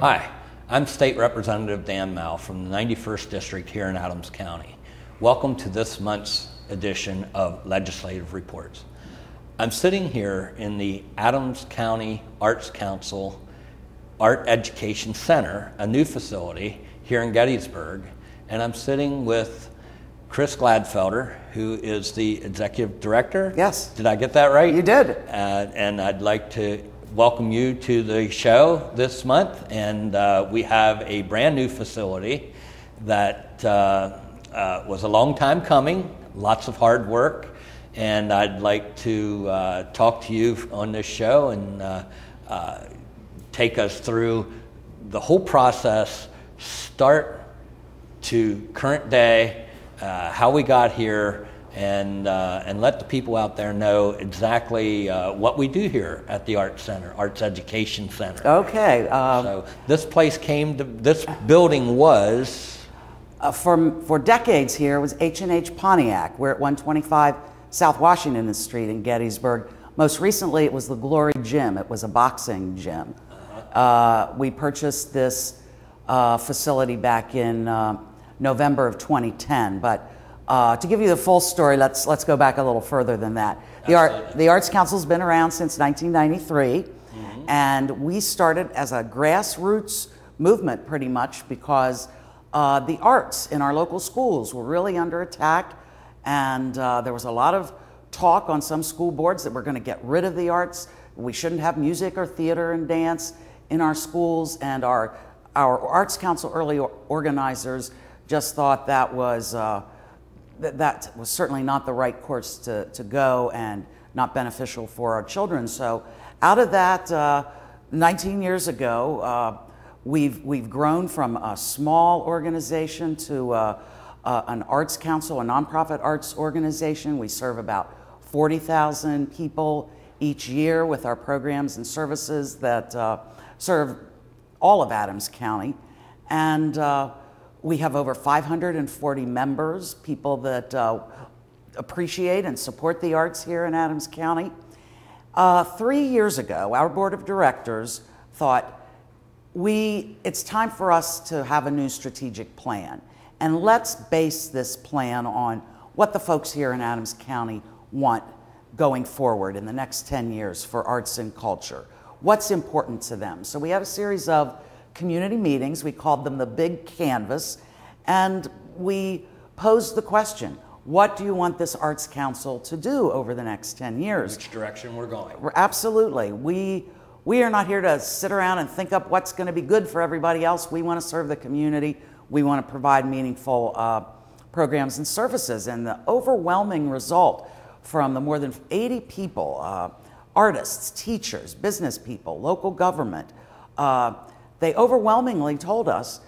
Hi, I'm State Representative Dan Moul from the 91st District here in Adams County. Welcome to this month's edition of Legislative Reports. I'm sitting here in the Adams County Arts Council Art Education Center, a new facility here in Gettysburg, and I'm sitting with Chris Gladfelder, who is the Executive Director. Yes. Did I get that right? You did. And I'd like to welcome you to the show this month, and we have a brand new facility that was a long time coming, lots of hard work, and I'd like to talk to you on this show and take us through the whole process, start to current day, how we got here, and let the people out there know exactly what we do here at the Arts Center, Arts Education Center. Okay. So this this building was... for decades here was H&H Pontiac. We're at 125 South Washington Street in Gettysburg. Most recently it was the Glory Gym. It was a boxing gym. We purchased this facility back in November of 2010, but to give you the full story, let's go back a little further than that. The Arts Council's been around since 1993, and we started as a grassroots movement pretty much because the arts in our local schools were really under attack, and there was a lot of talk on some school boards that we're going to get rid of the arts. We shouldn't have music or theater and dance in our schools, and our Arts Council early organizers just thought that was certainly not the right course to go and not beneficial for our children. So out of that, 19 years ago, we've grown from a small organization to an arts council, a nonprofit arts organization. We serve about 40,000 people each year with our programs and services that serve all of Adams County. And we have over 540 members, people that appreciate and support the arts here in Adams County. 3 years ago, our board of directors thought it's time for us to have a new strategic plan. And let's base this plan on what the folks here in Adams County want going forward in the next 10 years for arts and culture. What's important to them? So we had a series of community meetings. We called them the Big Canvas, and we posed the question, what do you want this Arts Council to do over the next 10 years? Which direction we're going. Absolutely. We are not here to sit around and think up what's going to be good for everybody else. We want to serve the community. We want to provide meaningful programs and services. And the overwhelming result from the more than 80 people, artists, teachers, business people, local government, they overwhelmingly told us,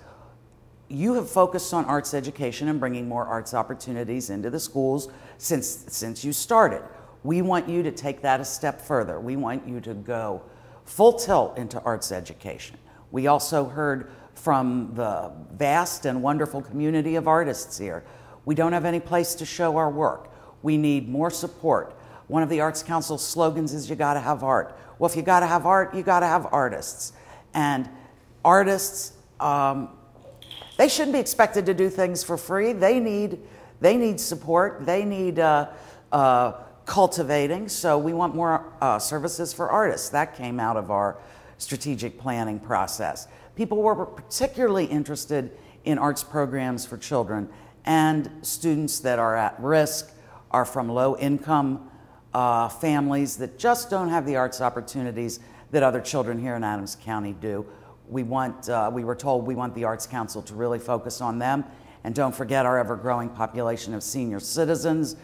you have focused on arts education and bringing more arts opportunities into the schools since you started. We want you to take that a step further. We want you to go full tilt into arts education. We also heard from the vast and wonderful community of artists here. We don't have any place to show our work. We need more support. One of the Arts Council's slogans is, you gotta have art. Well, if you gotta have art, you gotta have artists. And artists, they shouldn't be expected to do things for free. They need support. They need cultivating. So we want more services for artists. That came out of our strategic planning process. People were particularly interested in arts programs for children and students that are at risk, are from low-income families that just don't have the arts opportunities that other children here in Adams County do. We were told we want the Arts Council to really focus on them, and don't forget our ever-growing population of senior citizens.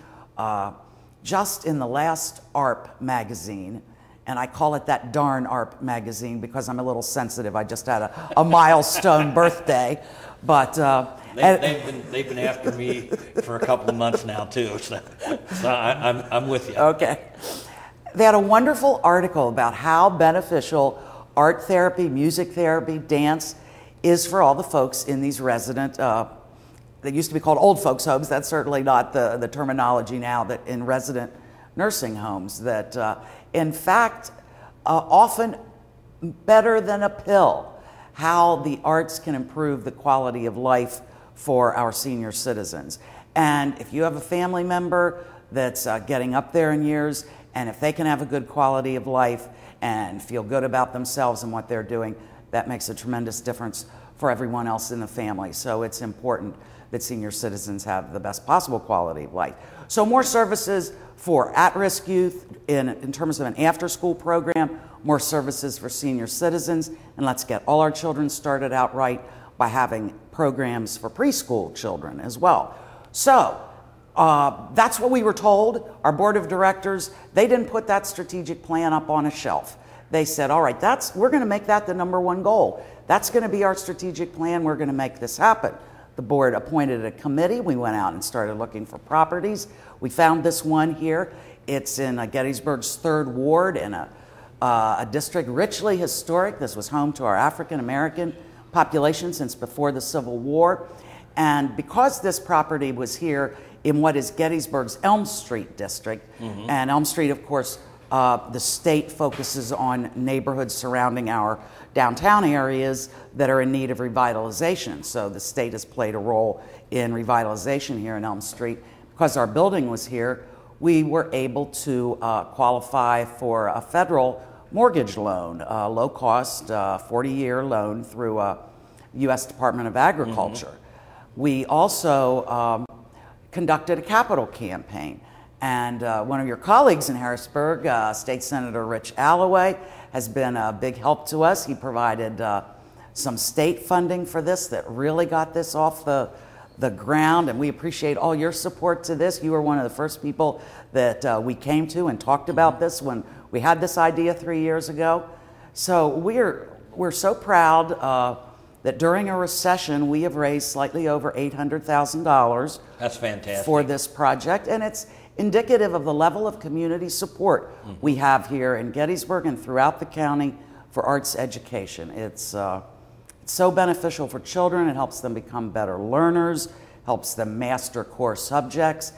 Just in the last ARP magazine, and I call it that darn ARP magazine because I'm a little sensitive. I just had a milestone birthday, but they've been after me for a couple of months now too. So I'm with you. Okay, they had a wonderful article about how beneficial art therapy, music therapy, dance is for all the folks in these resident. They used to be called old folks homes. That's certainly not the terminology now. That in resident nursing homes. That in fact, often better than a pill. how the arts can improve the quality of life for our senior citizens. And if you have a family member that's getting up there in years, and if they can have a good quality of life and feel good about themselves and what they're doing, that makes a tremendous difference for everyone else in the family. So it's important that senior citizens have the best possible quality of life. So more services for at-risk youth in terms of an after-school program, more services for senior citizens, and let's get all our children started out right by having programs for preschool children as well. So that's what we were told. Our board of directors, they didn't put that strategic plan up on a shelf. They said, all right, we're going to make that the #1 goal. That's going to be our strategic plan. We're going to make this happen. The board appointed a committee. We went out and started looking for properties. We found this one here. It's in Gettysburg's 3rd Ward in a district richly historic. This was home to our African American population since before the Civil War. And because this property was here in what is Gettysburg's Elm Street district, and Elm Street, of course, the state focuses on neighborhoods surrounding our downtown areas that are in need of revitalization. So the state has played a role in revitalization here in Elm Street. Because our building was here, we were able to qualify for a federal mortgage loan, low cost, 40-year loan through U.S. Department of Agriculture. We also conducted a capital campaign. And one of your colleagues in Harrisburg, State Senator Rich Alloway, has been a big help to us. He provided some state funding for this that really got this off the ground, and we appreciate all your support to this. You were one of the first people that we came to and talked about this when we had this idea 3 years ago. So we're so proud that during a recession, we have raised slightly over $800,000. That's fantastic. For this project, and it's indicative of the level of community support we have here in Gettysburg and throughout the county for arts education. It's so beneficial for children. It helps them become better learners, helps them master core subjects,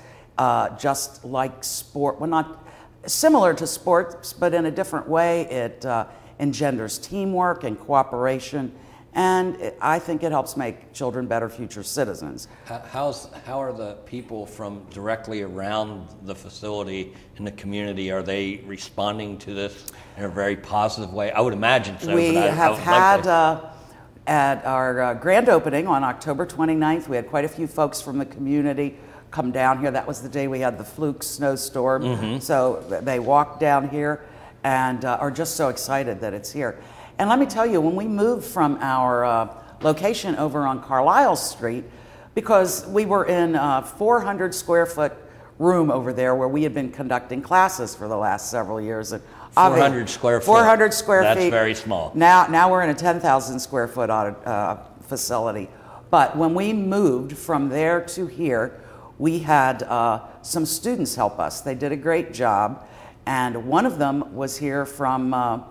just like sport. Well, not similar to sports, but in a different way. It engenders teamwork and cooperation, and I think it helps make children better future citizens. How are the people from directly around the facility in the community, are they responding to this in a very positive way? I would imagine so. We have had, at our grand opening on October 29th, we had quite a few folks from the community come down here. That was the day we had the fluke snowstorm. So they walked down here and are just so excited that it's here. And let me tell you, when we moved from our location over on Carlisle Street, because we were in a 400 square foot room over there where we had been conducting classes for the last several years. And 400 square feet. 400 square feet. That's very small. Now we're in a 10,000 square foot facility. But when we moved from there to here, we had some students help us. They did a great job. And one of them was here from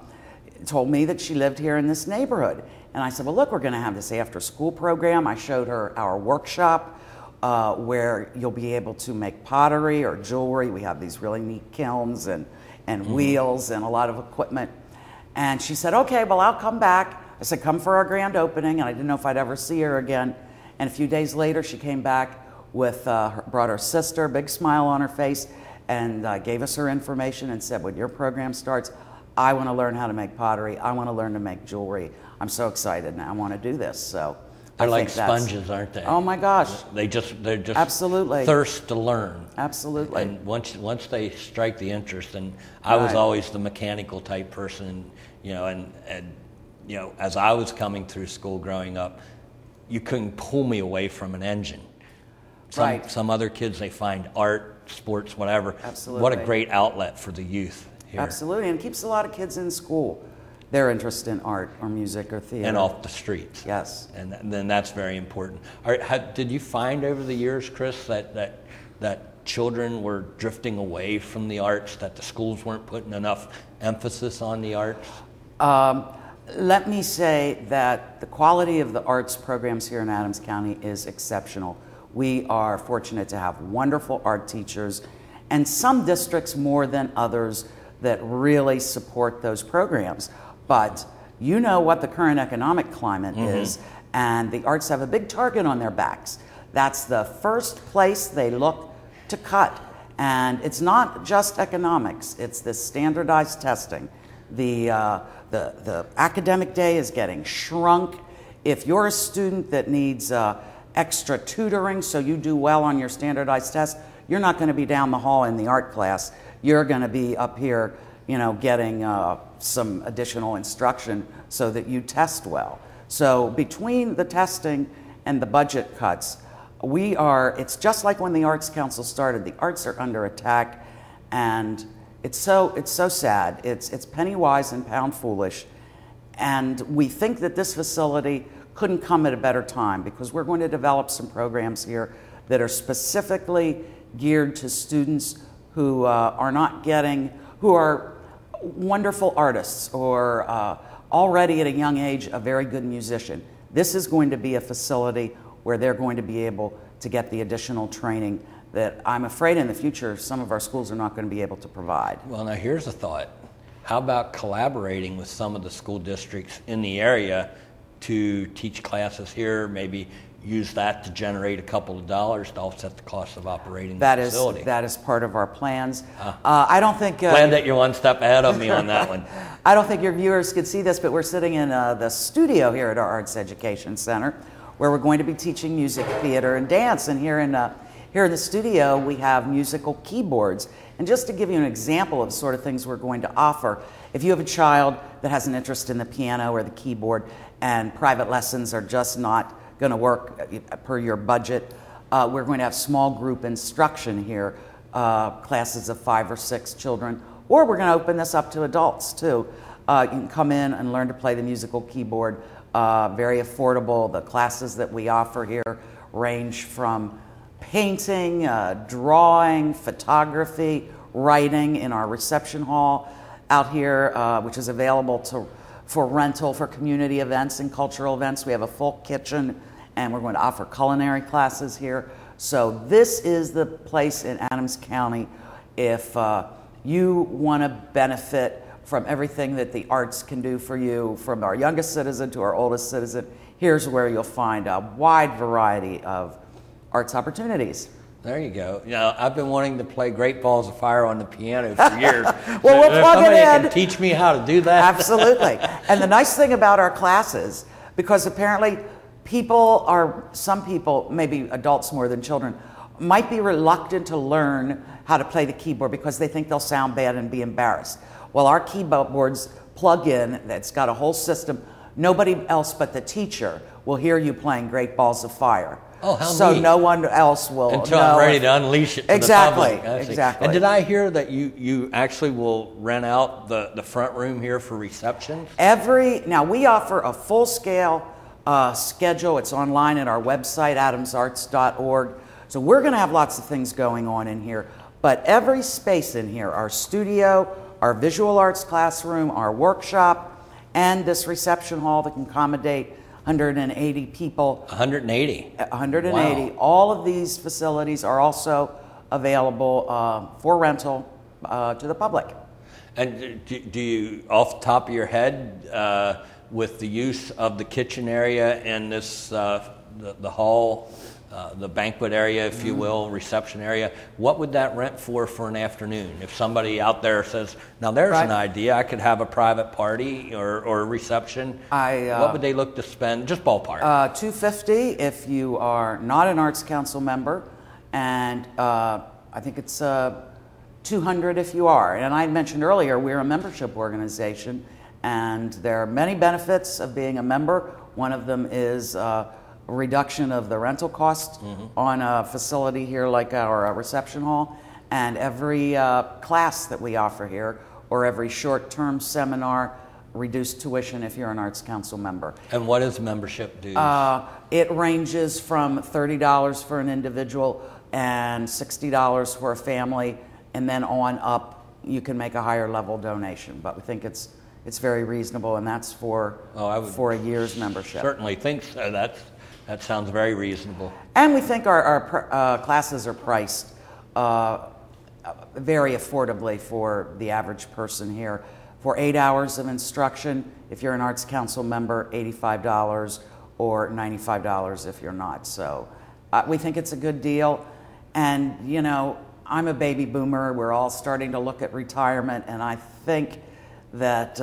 told me that she lived here in this neighborhood. And I said, well, look, we're going to have this after-school program. I showed her our workshop where you'll be able to make pottery or jewelry. We have these really neat kilns and wheels and a lot of equipment. And she said, okay, well, I'll come back. I said, come for our grand opening. And I didn't know if I'd ever see her again. And a few days later, she came back with, brought her sister, big smile on her face, and gave us her information and said, when your program starts, I want to learn how to make pottery. I want to learn to make jewelry. I'm so excited now. I want to do this. So they're like sponges, aren't they? Oh my gosh! They're just absolutely thirst to learn. Absolutely. And once they strike the interest, and I was always the mechanical type person, and as I was coming through school growing up, you couldn't pull me away from an engine. Some other kids, they find art, sports, whatever. Absolutely. What a great outlet for the youth. Here. Absolutely, and it keeps a lot of kids in school. Their interest in art or music or theater. And off the streets. Yes. And then that's very important. Did you find over the years, Chris, that children were drifting away from the arts, that the schools weren't putting enough emphasis on the arts? Let me say that the quality of the arts programs here in Adams County is exceptional. We are fortunate to have wonderful art teachers, and some districts more than others that really support those programs. But You know what the current economic climate is, and the arts have a big target on their backs. That's the first place they look to cut. And it's not just economics, it's this standardized testing. The academic day is getting shrunk. If you're a student that needs extra tutoring so you do well on your standardized test, you're not going to be down the hall in the art class. You're going to be up here, you know, getting some additional instruction so that you test well. So between the testing and the budget cuts, it's just like when the Arts Council started. The arts are under attack, and it's so sad. It's penny wise and pound foolish. And we think that this facility couldn't come at a better time, because we're going to develop some programs here that are specifically geared to students who who are wonderful artists or already at a young age a very good musician. This is going to be a facility where they're going to be able to get the additional training that I'm afraid in the future some of our schools are not going to be able to provide. Well, now here's a thought. How about collaborating with some of the school districts in the area to teach classes here, maybe use that to generate a couple of dollars to offset the cost of operating the facility? That is part of our plans. I don't think... Glad that you're one step ahead of me on that one. I don't think your viewers could see this, but we're sitting in the studio here at our Arts Education Center, where we're going to be teaching music, theater, and dance. And here in the studio, we have musical keyboards. And just to give you an example of the sort of things we're going to offer, if you have a child that has an interest in the piano or the keyboard and private lessons are just not going to work per your budget, we're going to have small group instruction here, classes of 5 or 6 children, or we're going to open this up to adults too. You can come in and learn to play the musical keyboard, very affordable. The classes that we offer here range from painting, drawing, photography, writing in our reception hall out here, which is available for rental for community events and cultural events. We have a full kitchen, and we're going to offer culinary classes here. So this is the place in Adams County if you want to benefit from everything that the arts can do for you, from our youngest citizen to our oldest citizen. Here's where you'll find a wide variety of arts opportunities. There you go. You know, I've been wanting to play Great Balls of Fire on the piano for years. Well, we'll plug it in. Somebody can teach me how to do that. Absolutely. And the nice thing about our classes, because apparently some people, maybe adults more than children, might be reluctant to learn how to play the keyboard because they think they'll sound bad and be embarrassed. Well, our keyboards plug in, it's got a whole system. Nobody else but the teacher will hear you playing Great Balls of Fire. Oh, how so neat. No one else will until know. I'm ready to unleash it to exactly, the public. Exactly. And did I hear that you actually will rent out the front room here for reception? Now we offer a full-scale schedule. It's online at our website, adamsarts.org. So we're going to have lots of things going on in here. But every space in here, our studio, our visual arts classroom, our workshop, and this reception hall that can accommodate 180 people. 180? 180. Wow. All of these facilities are also available for rental to the public. And do you, off the top of your head, with the use of the kitchen area and this, the hall, the banquet area, if you will, reception area, what would that rent for an afternoon? If somebody out there says, now there's an idea, I could have a private party or a reception, what would they look to spend, just ballpark? $250 if you are not an Arts Council member, and I think it's $200 if you are. And I mentioned earlier, we're a membership organization, and there are many benefits of being a member. One of them is reduction of the rental cost on a facility here like our reception hall, and every class that we offer here or every short-term seminar, reduced tuition if you're an Arts Council member. And what is membership dues? It ranges from $30 for an individual and $60 for a family, and then on up you can make a higher level donation, but we think it's very reasonable, and that's for a year's membership. Certainly think so. That sounds very reasonable. And we think our classes are priced very affordably for the average person here. for 8 hours of instruction. If you're an Arts Council member, $85 or $95 if you're not. So we think it's a good deal. And, you know, I'm a baby boomer. We're all starting to look at retirement, and I think that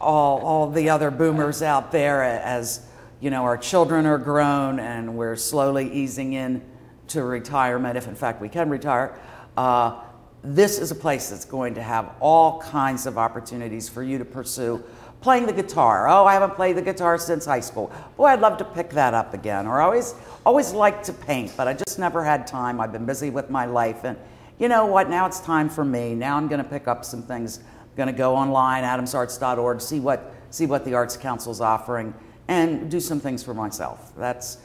all the other boomers out there, as you know, our children are grown and we're slowly easing in to retirement, if in fact we can retire, this is a place that's going to have all kinds of opportunities for you to pursue playing the guitar. Oh, I haven't played the guitar since high school. Boy, I'd love to pick that up again. Or I always liked to paint, but I just never had time. I've been busy with my life, and you know what? Now it's time for me. Now I'm going to pick up some things. I'm going to go online, adamsarts.org, see what the Arts Council's offering, and do some things for myself. That's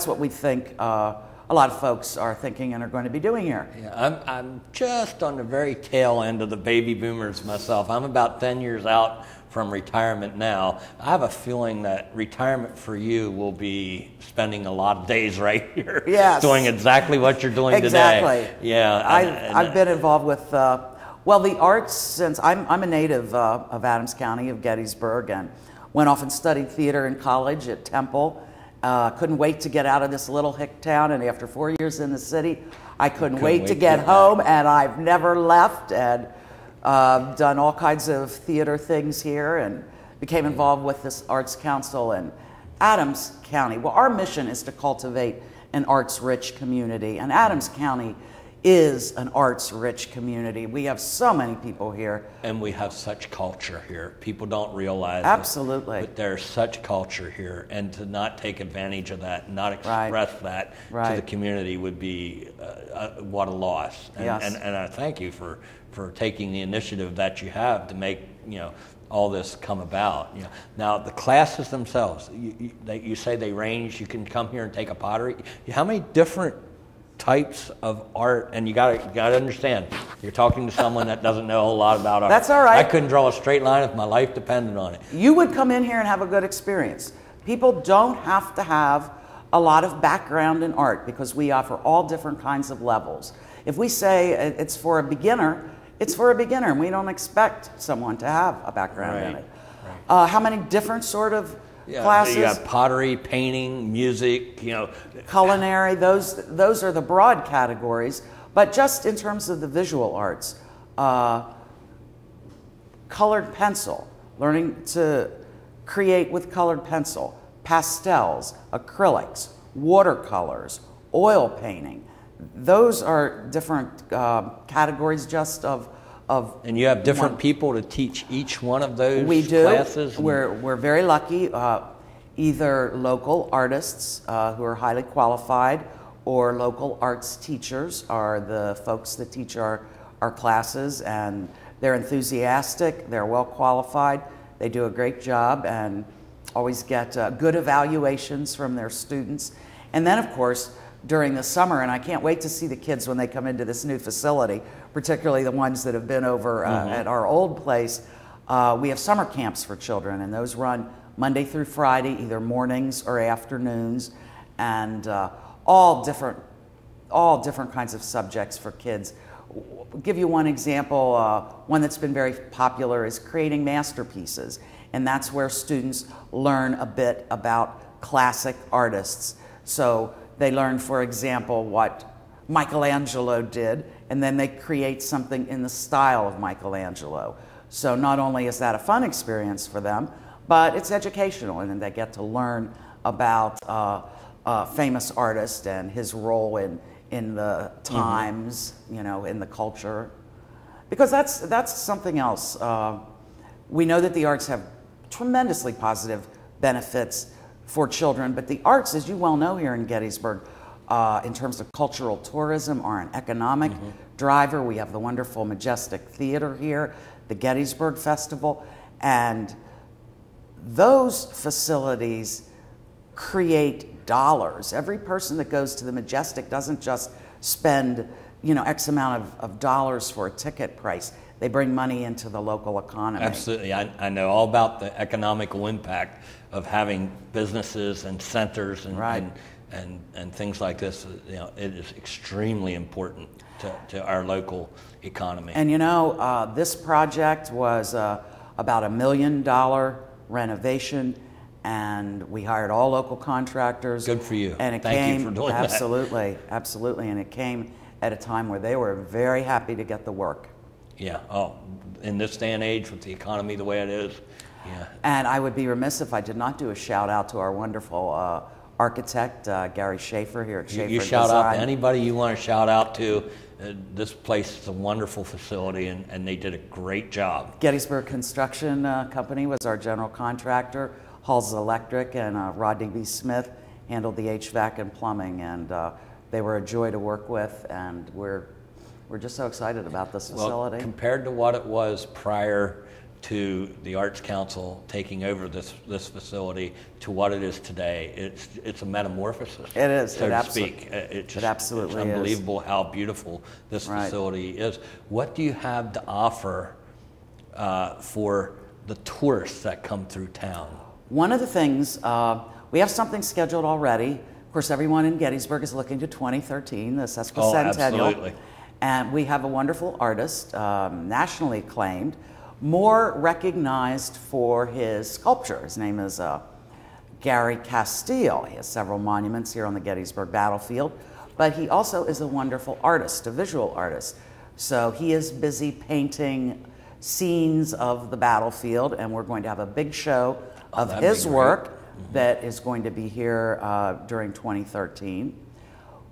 what we think a lot of folks are thinking and are going to be doing here. Yeah, I'm just on the very tail end of the baby boomers myself. I'm about 10 years out from retirement now. I have a feeling that retirement for you will be spending a lot of days right here, yes, doing exactly what you're doing exactly. today. Yeah, I've been involved with well, the arts since I'm a native of Adams County, of Gettysburg, and went off and studied theater in college at Temple. Couldn't wait to get out of this little hick town, and after 4 years in the city, I couldn't wait to get home, and I've never left, and done all kinds of theater things here, and became involved with this Arts Council in Adams County. Well, our mission is to cultivate an arts-rich community, and Adams County is an arts-rich community. We have so many people here. And we have such culture here. People don't realize absolutely, but there's such culture here, and to not take advantage of that, not express that to the community would be what a loss. And, yes. and I thank you for taking the initiative that you have to make all this come about. Now the classes themselves, you say they range. You can come here and take a pottery. How many different types of art? And you gotta understand, you're talking to someone that doesn't know a lot about art. That's all right. I couldn't draw a straight line if my life depended on it. You would come in here and have a good experience. People don't have to have a lot of background in art, because we offer all different kinds of levels. If we say it's for a beginner, it's for a beginner, and we don't expect someone to have a background in it. Right. How many different sort of classes? You got pottery, painting, music, culinary. Those are the broad categories. But just in terms of the visual arts, colored pencil, learning to create with colored pencil, pastels, acrylics, watercolors, oil painting. Those are different categories just of. And you have different people to teach each one of those we do. Classes? We're very lucky. Either local artists who are highly qualified, or local arts teachers are the folks that teach our classes, and they're enthusiastic, they're well qualified, they do a great job, and always get good evaluations from their students. And then, of course, during the summer, and I can't wait to see the kids when they come into this new facility, particularly the ones that have been over at our old place. We have summer camps for children, and those run Monday through Friday, either mornings or afternoons, and all different kinds of subjects for kids. I'll give you one example. One that's been very popular is creating masterpieces, and that's where students learn a bit about classic artists. So they learn, for example, what Michelangelo did, and then they create something in the style of Michelangelo. So not only is that a fun experience for them, but it's educational, and then they get to learn about a famous artist and his role in the times, in the culture. Because that's something else. We know that the arts have tremendously positive benefits for children, but the arts, as you well know here in Gettysburg, in terms of cultural tourism, are an economic driver. We have the wonderful Majestic Theater here, the Gettysburg Festival, and those facilities create dollars. Every person that goes to the Majestic doesn't just spend X amount of dollars for a ticket price. they bring money into the local economy. Absolutely. I know all about the economical impact of having businesses and centers Right. and things like this. You know, it is extremely important to our local economy. And this project was about $1 million renovation, and we hired all local contractors. Good for you. And it Thank came, you for doing absolutely, absolutely, and it came at a time where they were very happy to get the work. Yeah. Oh, in this day and age with the economy the way it is. Yeah. And I would be remiss if I did not do a shout out to our wonderful architect, Gary Schaefer here at Schaefer You shout out Design. to anybody you want to shout out to. This place is a wonderful facility, and they did a great job. Gettysburg Construction Company was our general contractor. Halls Electric and Rodney B. Smith handled the HVAC and plumbing, and they were a joy to work with, and we're just so excited about this facility. Well, compared to what it was prior to the Arts Council taking over this facility to what it is today, it's a metamorphosis. It is, so to speak. It absolutely it's is. unbelievable how beautiful this Right. facility is. What do you have to offer for the tourists that come through town? One of the things, we have something scheduled already. Of course, everyone in Gettysburg is looking to 2013, the sesquicentennial. Absolutely. And we have a wonderful artist, nationally acclaimed, more recognized for his sculpture. His name is Gary Castile. He has several monuments here on the Gettysburg battlefield, but he also is a wonderful artist, a visual artist. So he is busy painting scenes of the battlefield, and we're going to have a big show of his work that is going to be here during 2013.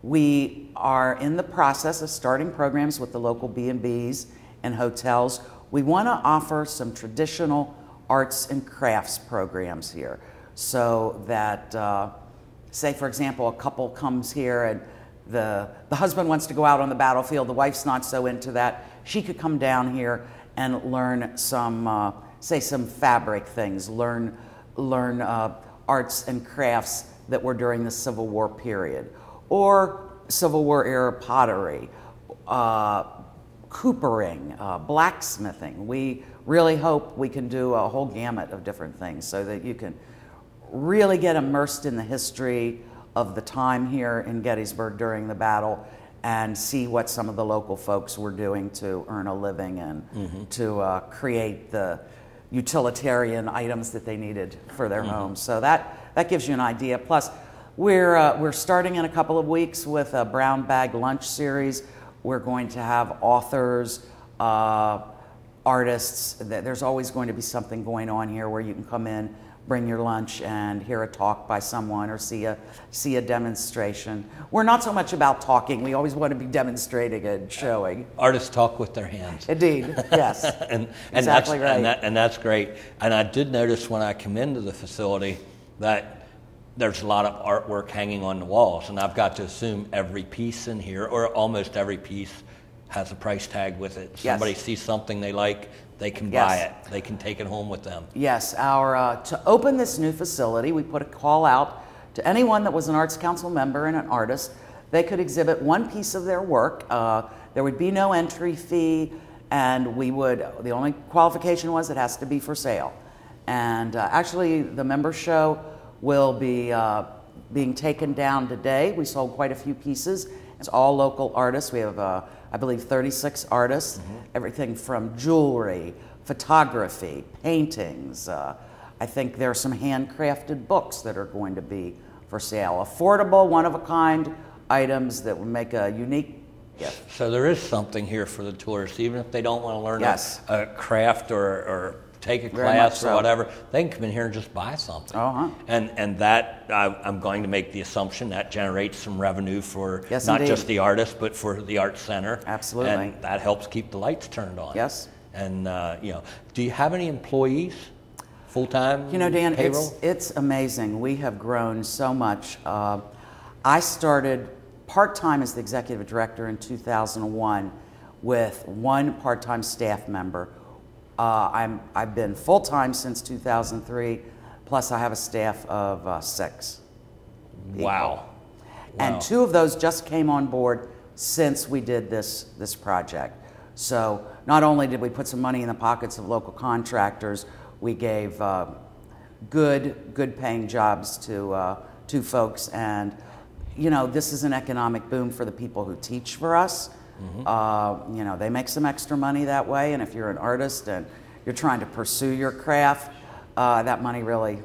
We are in the process of starting programs with the local B&Bs and hotels. We want to offer some traditional arts and crafts programs here, so that, say for example, a couple comes here and the husband wants to go out on the battlefield, the wife's not so into that, she could come down here and learn some, say some fabric things, learn arts and crafts that were during the Civil War period, or Civil War era pottery, coopering, blacksmithing. We really hope we can do a whole gamut of different things so that you can really get immersed in the history of the time here in Gettysburg during the battle and see what some of the local folks were doing to earn a living and to create the utilitarian items that they needed for their homes. So that gives you an idea. Plus, we're starting in a couple of weeks with a brown bag lunch series. We're going to have authors, artists. There's always going to be something going on here where you can come in, bring your lunch, and hear a talk by someone or see a demonstration. We're not so much about talking. We always want to be demonstrating and showing. Artists talk with their hands. Indeed, yes. and exactly that's, right. And that's great. And I did notice when I come into the facility that there's a lot of artwork hanging on the walls, and I've got to assume every piece in here, or almost every piece, has a price tag with it. Yes. Somebody sees something they like, they can buy it. They can take it home with them. Yes, to open this new facility, we put a call out to anyone that was an Arts Council member and an artist. They could exhibit one piece of their work. There would be no entry fee, and the only qualification was it has to be for sale. And actually, the member show will be being taken down today. We sold quite a few pieces. It's all local artists. We have, I believe, 36 artists, everything from jewelry, photography, paintings. I think there are some handcrafted books that are going to be for sale. Affordable, one-of-a-kind items that will make a unique gift. So there is something here for the tourists, even if they don't want to learn a craft or take a class or whatever, they can come in here and just buy something. And that, I'm going to make the assumption that generates some revenue for not just the artist, but for the Arts Center. Absolutely. And that helps keep the lights turned on. Yes. And, do you have any employees, full-time Dan, payroll? it's amazing. We have grown so much. I started part-time as the executive director in 2001 with one part-time staff member. I've been full-time since 2003, plus I have a staff of 6 people. Wow. And 2 of those just came on board since we did this project. So not only did we put some money in the pockets of local contractors, we gave good paying jobs to folks, and you know, this is an economic boom for the people who teach for us. You know, they make some extra money that way, and if you're an artist and you're trying to pursue your craft, that money really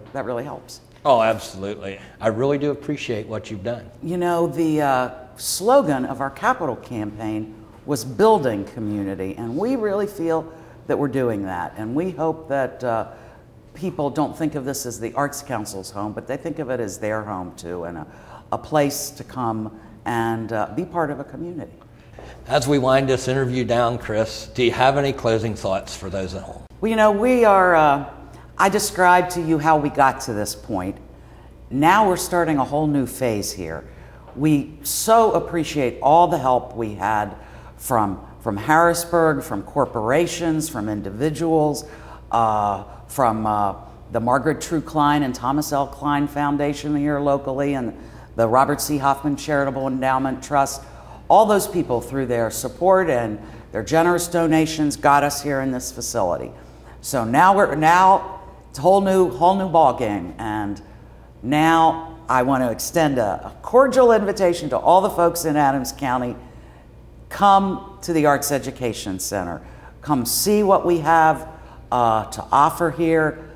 helps. Oh, absolutely. I really do appreciate what you've done. You know, the slogan of our capital campaign was building community, and we really feel that we're doing that, and we hope that people don't think of this as the Arts Council's home, but they think of it as their home too, and a place to come and be part of a community. As we wind this interview down, Chris, do you have any closing thoughts for those at home? Well, you know, we are, I described to you how we got to this point. Now we're starting a whole new phase here. We so appreciate all the help we had from Harrisburg, from corporations, from individuals, from the Margaret True Klein and Thomas L. Klein Foundation here locally, and the Robert C. Hoffman Charitable Endowment Trust. All those people, through their support and their generous donations, got us here in this facility. So now it's a whole new ball game, and now I want to extend a cordial invitation to all the folks in Adams County. Come to the Arts Education Center. Come see what we have to offer here.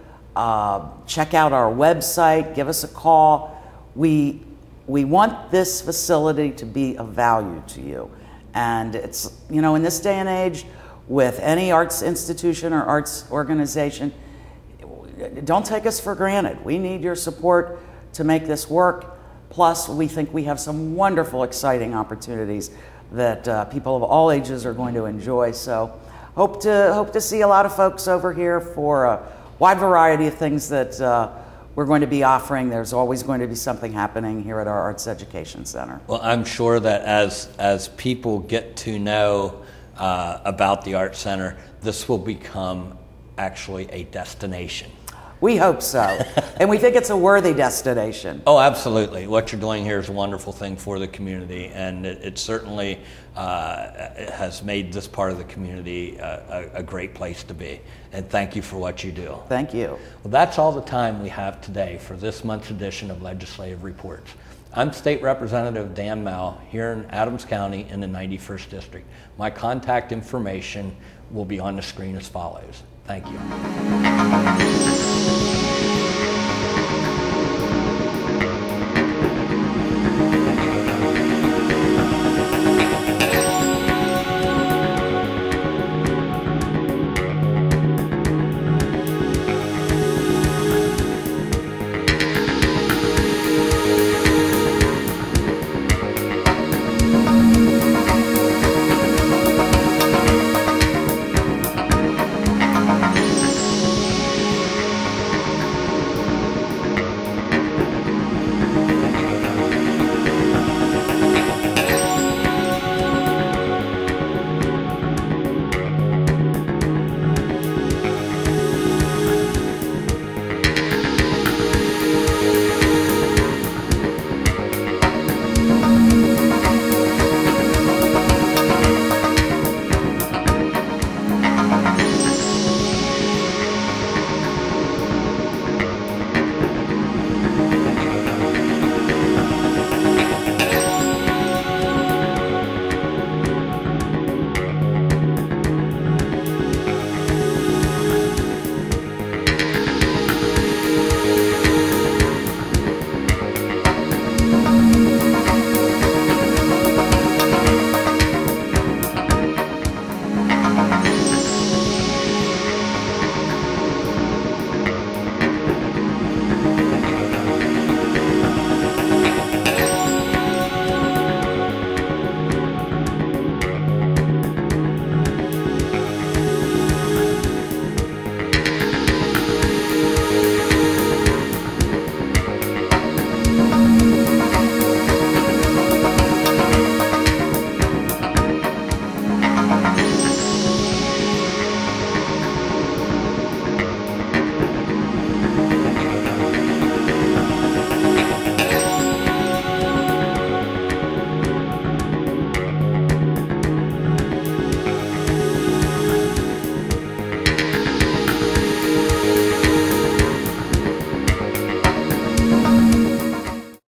Check out our website. Give us a call. We want this facility to be of value to you. And it's, you know, in this day and age, with any arts institution or arts organization, don't take us for granted. We need your support to make this work. Plus, we think we have some wonderful, exciting opportunities that people of all ages are going to enjoy. So hope to see a lot of folks over here for a wide variety of things that we're going to be offering. There's always going to be something happening here at our Arts Education Center. Well, I'm sure that as people get to know about the Arts Center, this will become actually a destination. We hope so. And we think it's a worthy destination. Oh, absolutely. What you're doing here is a wonderful thing for the community, and it certainly has made this part of the community a great place to be. And thank you for what you do. Thank you. Well, that's all the time we have today for this month's edition of Legislative Reports. I'm State Representative Dan Moul here in Adams County in the 91st District. My contact information will be on the screen as follows. Thank you.